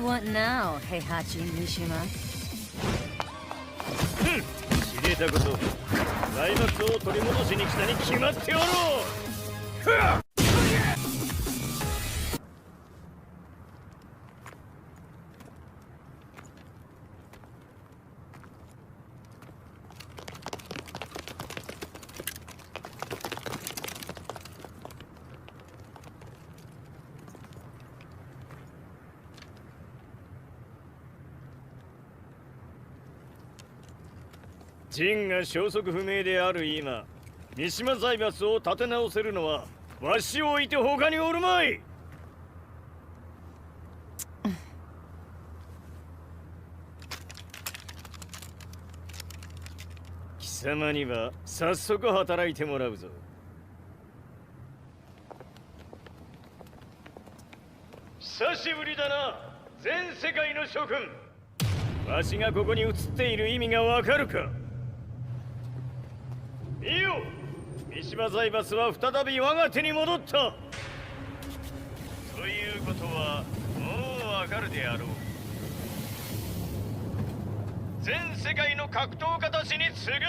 want now, Heihachi Mishima? 知れたこと。財閥を取り戻しに来たに決まっておろう。陣が消息不明である今、三島財閥を立て直せるのはわしを置いて他におるまい。貴様には早速働いてもらうぞ。久しぶりだな、全世界の諸君。わしがここに映っている意味がわかるか。見よ、三島財閥は再び我が手に戻った。ということはもうわかるであろう。全世界の格闘家たちに次ぐ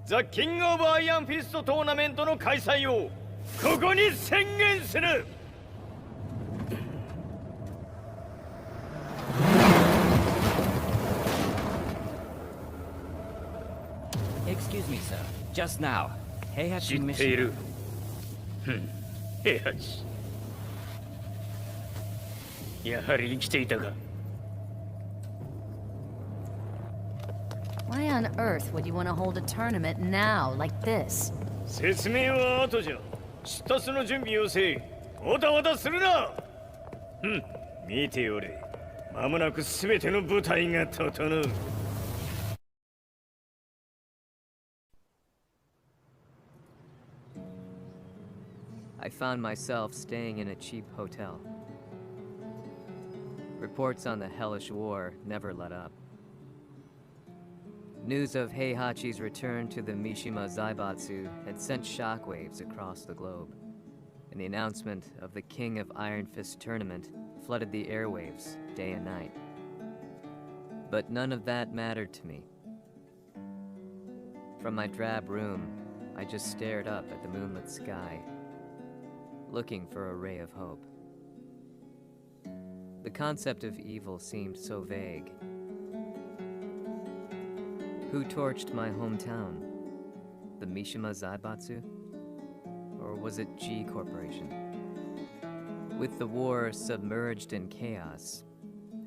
ザ・キング・オブ・アイアンフィストトーナメントの開催をここに宣言する。Excuse me, sir. Just now, Heihachi 知っている。平八。やはり生きていたか。Why on earth would you want to hold a tournament now, like this? 説明は後じゃ。出立の準備をせい。おたわたするな。見ておれ。間もなく全ての部隊が整う。I found myself staying in a cheap hotel. Reports on the hellish war never let up. News of Heihachi's return to the Mishima Zaibatsu had sent shockwaves across the globe, and the announcement of the King of Iron Fist tournament flooded the airwaves day and night. But none of that mattered to me. From my drab room, I just stared up at the moonlit sky, looking for a ray of hope. The concept of evil seemed so vague. Who torched my hometown? The Mishima Zaibatsu? Or was it G Corporation? With the war submerged in chaos,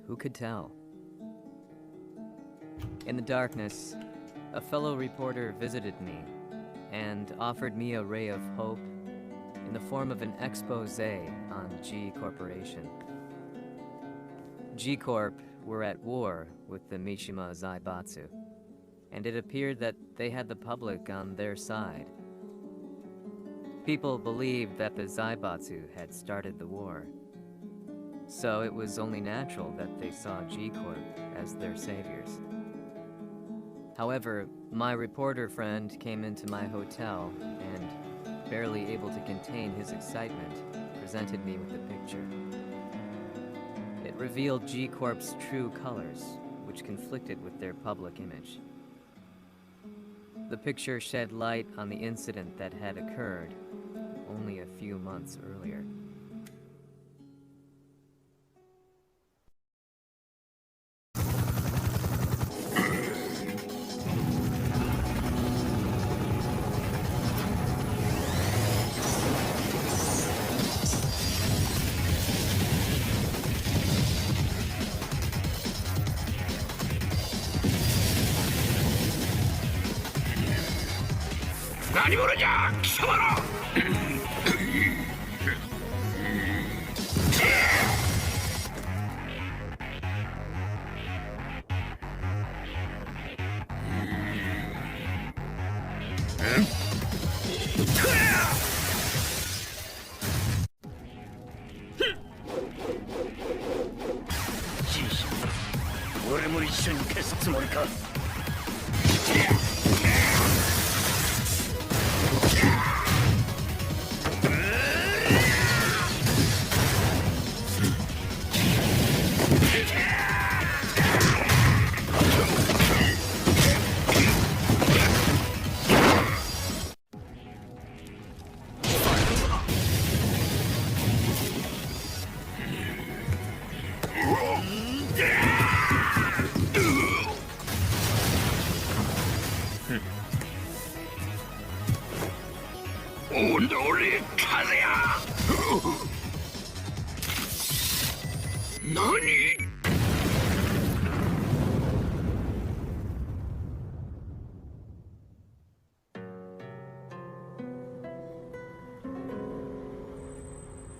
who could tell? In the darkness, a fellow reporter visited me and offered me a ray of hope in the form of an expose on G Corporation. G Corp were at war with the Mishima Zaibatsu, and it appeared that they had the public on their side. People believed that the Zaibatsu had started the war, so it was only natural that they saw G Corp as their saviors. However, my reporter friend came into my hotel and, barely able to contain his excitement, presented me with the picture. It revealed G Corp's true colors, which conflicted with their public image. The picture shed light on the incident that had occurred only a few months earlier.俺も一緒に消すつもりか。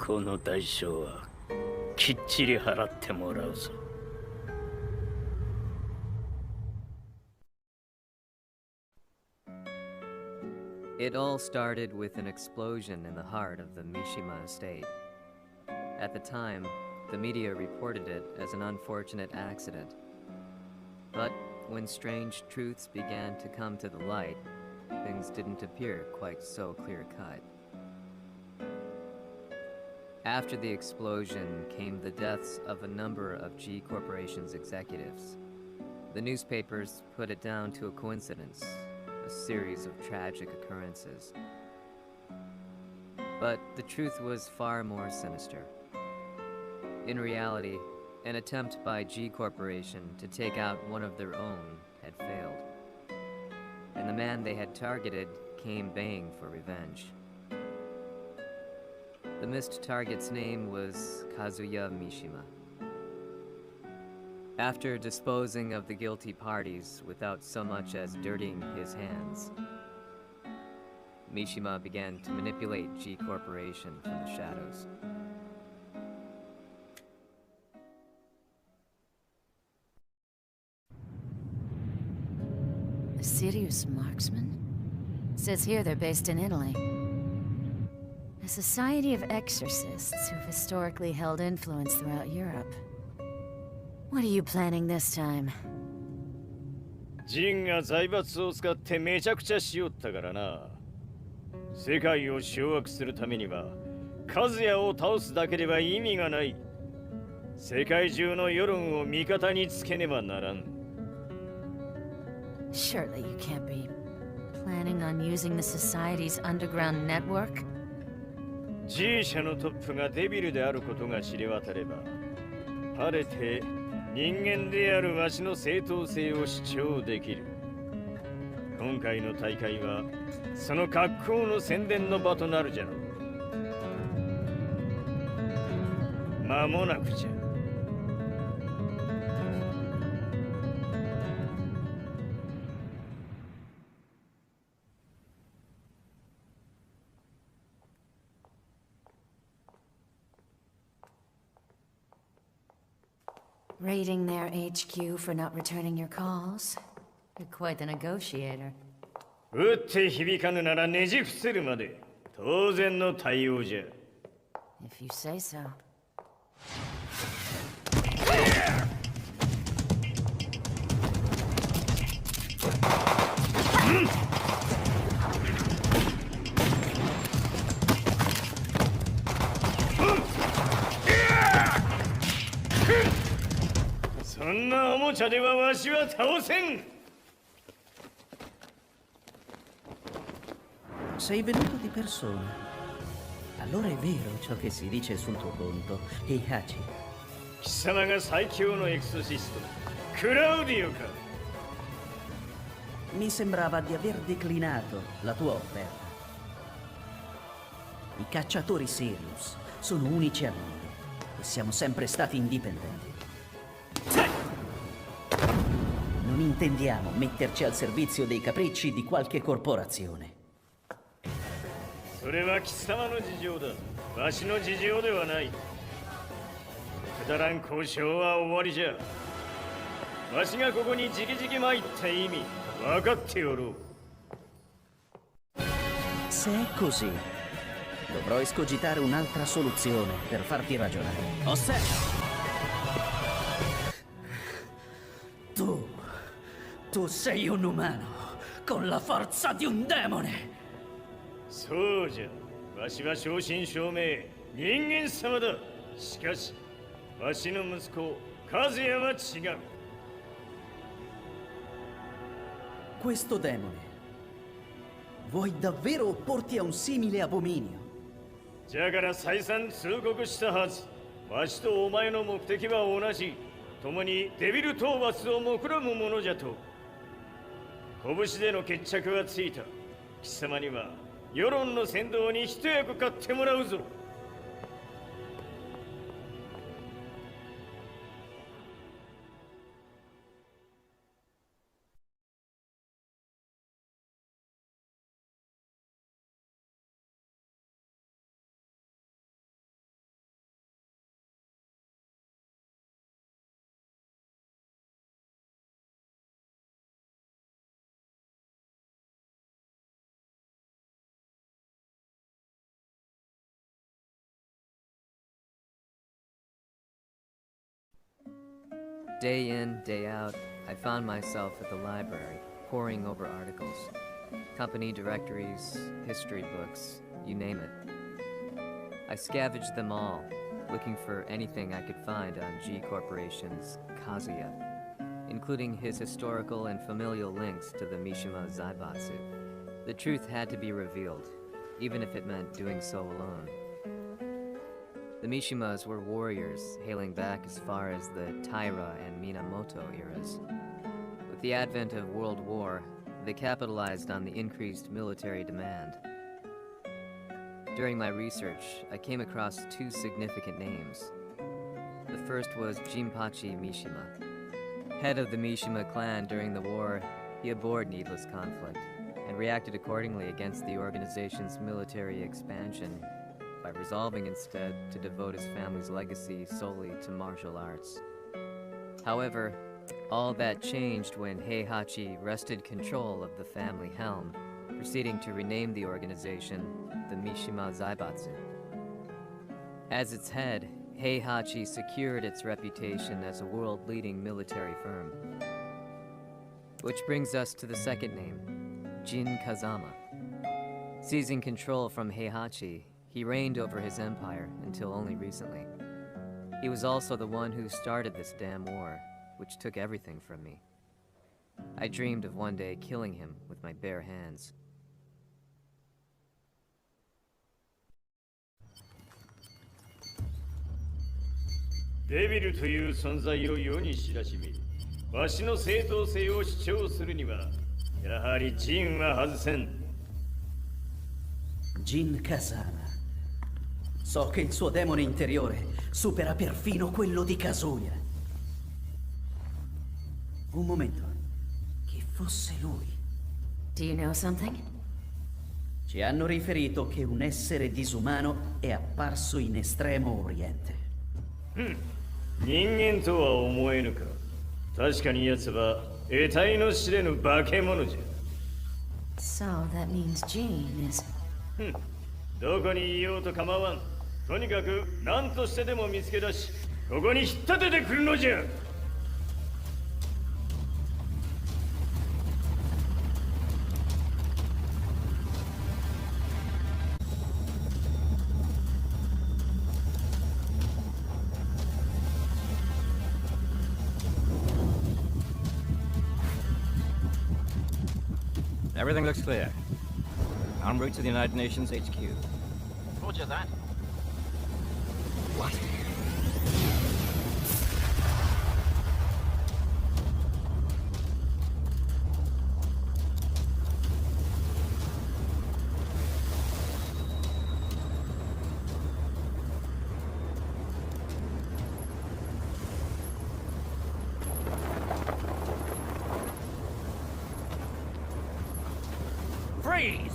この代償はきっちり払ってもらうぞ。It all started with an explosion in the heart of the Mishima estate. At the time, the media reported it as an unfortunate accident. But when strange truths began to come to the light, things didn't appear quite so clear-cut. After the explosion came the deaths of a number of G Corporation's executives. The newspapers put it down to a coincidence, a series of tragic occurrences. But the truth was far more sinister. In reality, an attempt by G Corporation to take out one of their own had failed. And the man they had targeted came baying for revenge. The missed target's name was Kazuya Mishima. After disposing of the guilty parties without so much as dirtying his hands, Mishima began to manipulate G Corporation from the shadows. A serious marksman? Says here they're based in Italy. A society of exorcists who've historically held influence throughout Europe. What are you planning this time? ジンが財閥を使ってめちゃくちゃしよったからな。世界を掌握するためには、カズヤを倒すだけでは意味がない。世界中の世論を味方につけねばならん。Surely you can't be planning on using the society's underground network? G 社のトップがデビルであることが知れ渡れば、晴れて人間であるわしの正当性を主張できる。今回の大会はその格好の宣伝の場となるじゃろう。間もなくじゃ。Raiding their HQ for not returning your calls. You're quite the negotiator. 撃って響かぬならねじ伏せるまで当然の対応じゃ。If you say so. Hmm? そんなおもちゃではわしは倒せん。Sei venuto di persona. Allora è vero ciò che si dice sul tuo conto, Heihachi. 貴様が最強のエクソシスト、クラウディオか。Mi sembrava di aver declinato la tua offerta. I cacciatori Sirius sono unici al mondo e siamo sempre stati indipendenti. Non intendiamo metterci al servizio dei capricci di qualche corporazione. それは貴様の事情だ。わしの事情ではない。くだらん交渉は終わりじゃ。わしがここにじきじき参った意味、分かっておろう。Se è così, dovrò escogitare un'altra soluzione per farti ragionare. Osserva! Tu sei un umano, con la forza di un demone! そうじゃ。わしは正真正銘、人間様だ。しかし、わしの息子、和也は違う。Questo demone, vuoi davvero opporti a un simile abominio? じゃから再三通告したはず。わしとお前の目的は同じ。共にデビル討伐を目論むものじゃと。拳での決着はついた。貴様には世論の先導に一役買ってもらうぞ。Day in, day out, I found myself at the library, poring over articles. Company directories, history books, you name it. I scavenged them all, looking for anything I could find on G Corporation's Kazuya, including his historical and familial links to the Mishima Zaibatsu. The truth had to be revealed, even if it meant doing so alone. The Mishimas were warriors hailing back as far as the Taira and Minamoto eras. With the advent of World War, they capitalized on the increased military demand. During my research, I came across two significant names. The first was Jinpachi Mishima. Head of the Mishima clan during the war, he abhorred needless conflict and reacted accordingly against the organization's military expansion by resolving instead to devote his family's legacy solely to martial arts. However, all that changed when Heihachi wrested control of the family helm, proceeding to rename the organization the Mishima Zaibatsu. As its head, Heihachi secured its reputation as a world-leading military firm. Which brings us to the second name, Jin Kazama. Seizing control from Heihachi, he reigned over his empire until only recently. He was also the one who started this damn war, which took everything from me. I dreamed of one day killing him with my bare hands. Devil という存在を世に知らしめ、わしの正当性を主張するには、やはりジンは外せん。Jin Kazama. So che il suo demone interiore supera perfino quello di Kazuya. Un momento. Chi fosse lui? Do you know something? Ci hanno riferito che un essere disumano è apparso in Estremo Oriente. 人間とは思えぬか。確かに奴は得体の知れぬ化け物じゃ。So that means Jean is... どこにいようと構わん。とにかく何としてでも見つけ出し、ここに引っ立ててくるのじゃ。Everything looks clear. En route to the United Nations HQ. Roger that. What? Freeze!